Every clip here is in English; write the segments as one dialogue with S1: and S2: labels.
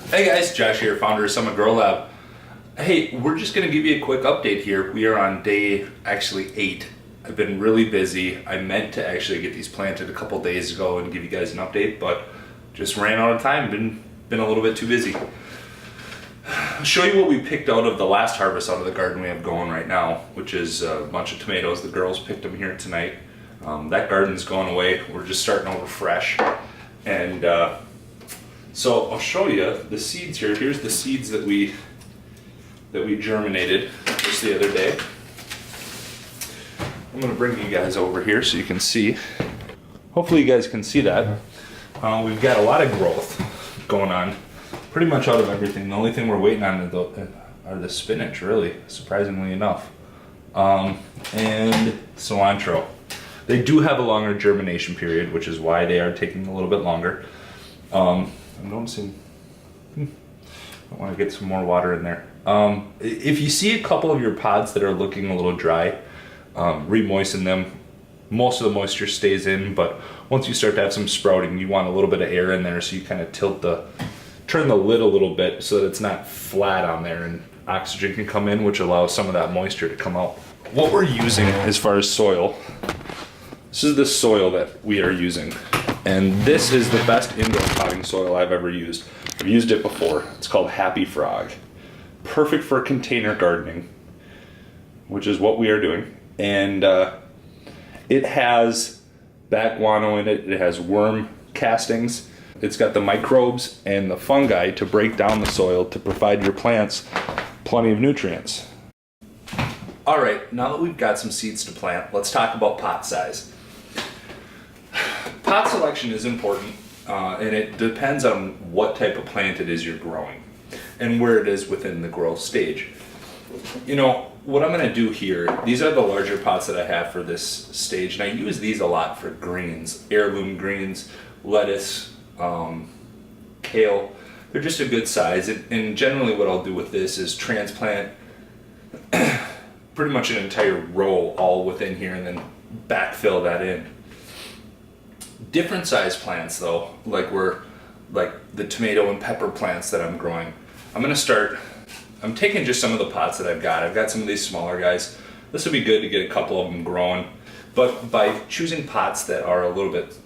S1: Hey guys, Josh here, founder of Summit Grow Lab. Hey, we're just going to give you a quick update here. We are on day actually 8. I've been really busy. I meant to actually get these planted a couple days ago and give you guys an update, but just ran out of time. Been a little bit too busy. I'll show you what we picked out of the last harvest out of the garden we have going right now, which is a bunch of tomatoes. The girls picked them here tonight. That garden's going away. We're just starting over fresh. And so I'll show you the seeds here. Here's the seeds that we germinated just the other day. I'm going to bring you guys over here so you can see. Hopefully you guys can see that. We've got a lot of growth going on, pretty much out of everything. The only thing we're waiting on are the spinach, really, surprisingly enough, and cilantro. They do have a longer germination period, which is why they are taking a little bit longer. I'm noticing, I want to get some more water in there. If you see a couple of your pods that are looking a little dry, re-moisten them. Most of the moisture stays in, but once you start to have some sprouting, you want a little bit of air in there, so you kind of turn the lid a little bit so that it's not flat on there and oxygen can come in, which allows some of that moisture to come out. What we're using as far as soil, this is the soil that we are using. And this is the best indoor potting soil I've ever used. I've used it before. It's called Happy Frog. Perfect for container gardening, which is what we are doing. And it has bat guano in it. It has worm castings. It's got the microbes and the fungi to break down the soil to provide your plants plenty of nutrients. All right, now that we've got some seeds to plant, let's talk about pot size. Pot selection is important, and it depends on what type of plant it is you're growing and where it is within the growth stage. You know, what I'm going to do here, these are the larger pots that I have for this stage, and I use these a lot for greens, heirloom greens, lettuce, kale. They're just a good size, and generally what I'll do with this is transplant pretty much an entire row all within here and then backfill that in. Different size plants though, like the tomato and pepper plants that I'm growing. I'm taking just some of the pots that I've got. I've got some of these smaller guys. This would be good to get a couple of them growing. But by choosing pots that are a little bit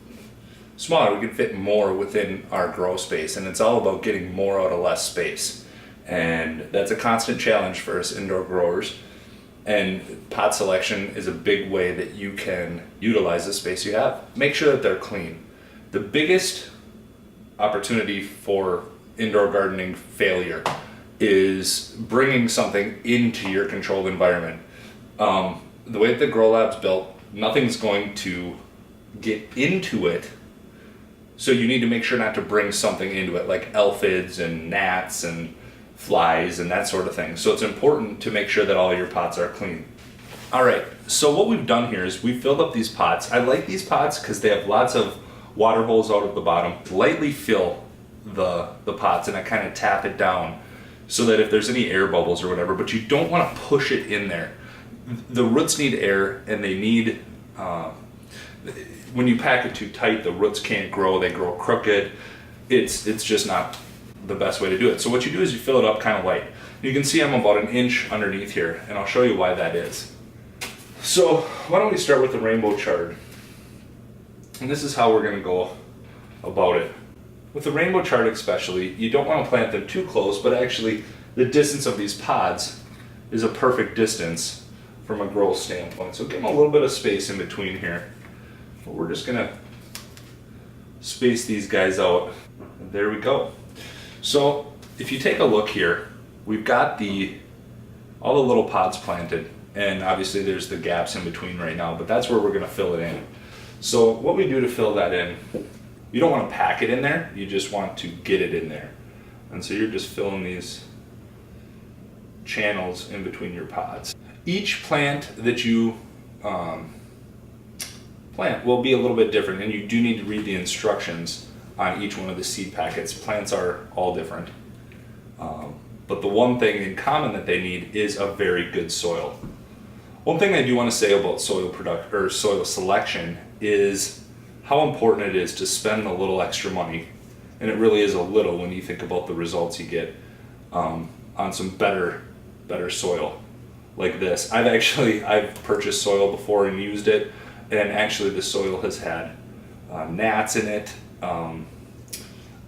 S1: smaller, we can fit more within our grow space. And it's all about getting more out of less space. And that's a constant challenge for us indoor growers. And pot selection is a big way that you can utilize the space you have. Make sure that they're clean. The biggest opportunity for indoor gardening failure is bringing something into your controlled environment. The way that the Grow Lab's built, nothing's going to get into it, so you need to make sure not to bring something into it, like aphids and gnats and flies and that sort of thing. So it's important to make sure that all your pots are clean. All right, so what we've done here is we filled up these pots. I like these pots because they have lots of water holes out of the bottom. Lightly fill the pots, and I kind of tap it down so that if there's any air bubbles or whatever, but you don't want to push it in there. The roots need air, and they need, when you pack it too tight, the roots can't grow, they grow crooked. It's just not the best way to do it. So what you do is you fill it up kind of light. You can see I'm about an inch underneath here, and I'll show you why that is. So why don't we start with the rainbow chard? And this is how we're going to go about it. With the rainbow chard especially, you don't want to plant them too close, but actually the distance of these pods is a perfect distance from a growth standpoint. So give them a little bit of space in between here. But we're just going to space these guys out. And there we go. So if you take a look here, we've got all the little pods planted, and obviously there's the gaps in between right now, but that's where we're going to fill it in. So what we do to fill that in, you don't want to pack it in there, you just want to get it in there. And so you're just filling these channels in between your pods. Each plant that you plant will be a little bit different, and you do need to read the instructions on each one of the seed packets. Plants are all different. But the one thing in common that they need is a very good soil. One thing I do want to say about soil selection is how important it is to spend a little extra money and it really is a little when you think about the results you get on some better soil like this. I've purchased soil before and used it, and actually the soil has had gnats in it,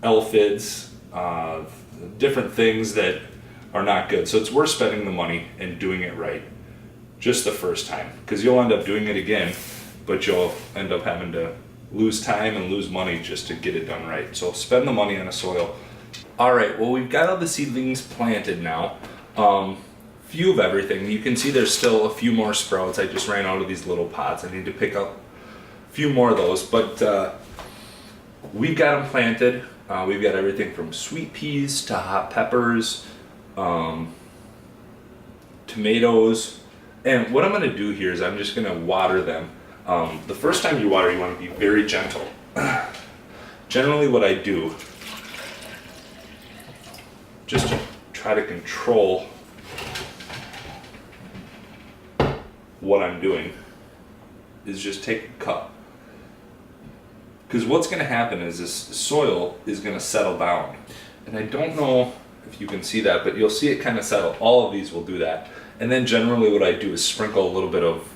S1: aphids, different things that are not good. So it's worth spending the money and doing it right just the first time, because you'll end up doing it again, but you'll end up having to lose time and lose money just to get it done right. So spend the money on a soil. All right, well, we've got all the seedlings planted now. Few of everything. You can see there's still a few more sprouts. I just ran out of these little pots. I need to pick up a few more of those, but we've got them planted. We've got everything from sweet peas to hot peppers, tomatoes. And what I'm going to do here is I'm just going to water them. The first time you water, you want to be very gentle. Generally what I do, just to try to control what I'm doing, is just take a cup. Because what's going to happen is this soil is going to settle down. And I don't know if you can see that, but you'll see it kind of settle. All of these will do that. And then generally what I do is sprinkle a little bit of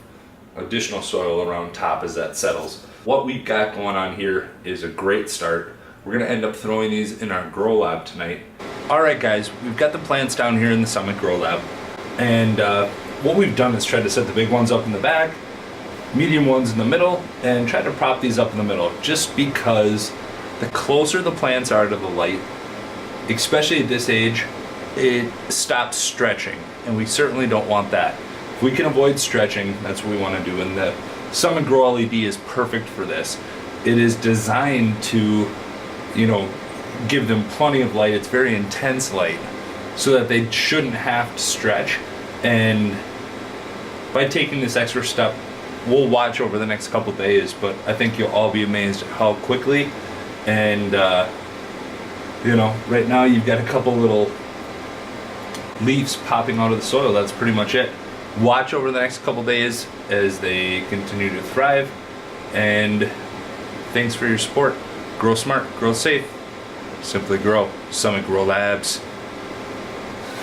S1: additional soil around top as that settles. What we've got going on here is a great start. We're going to end up throwing these in our grow lab tonight. All right, guys, we've got the plants down here in the Summit Grow Lab. And what we've done is try to set the big ones up in the back, medium ones in the middle, and try to prop these up in the middle, just because the closer the plants are to the light, especially at this age, it stops stretching, and we certainly don't want that. If we can avoid stretching, that's what we want to do, and the Summit Grow LED is perfect for this. It is designed to, give them plenty of light. It's very intense light, so that they shouldn't have to stretch. And by taking this extra step, we'll watch over the next couple days, but I think you'll all be amazed at how quickly. And right now you've got a couple little leaves popping out of the soil. That's pretty much it. Watch over the next couple days as they continue to thrive, and thanks for your support. Grow smart, grow safe, simply grow. Summit Grow Labs.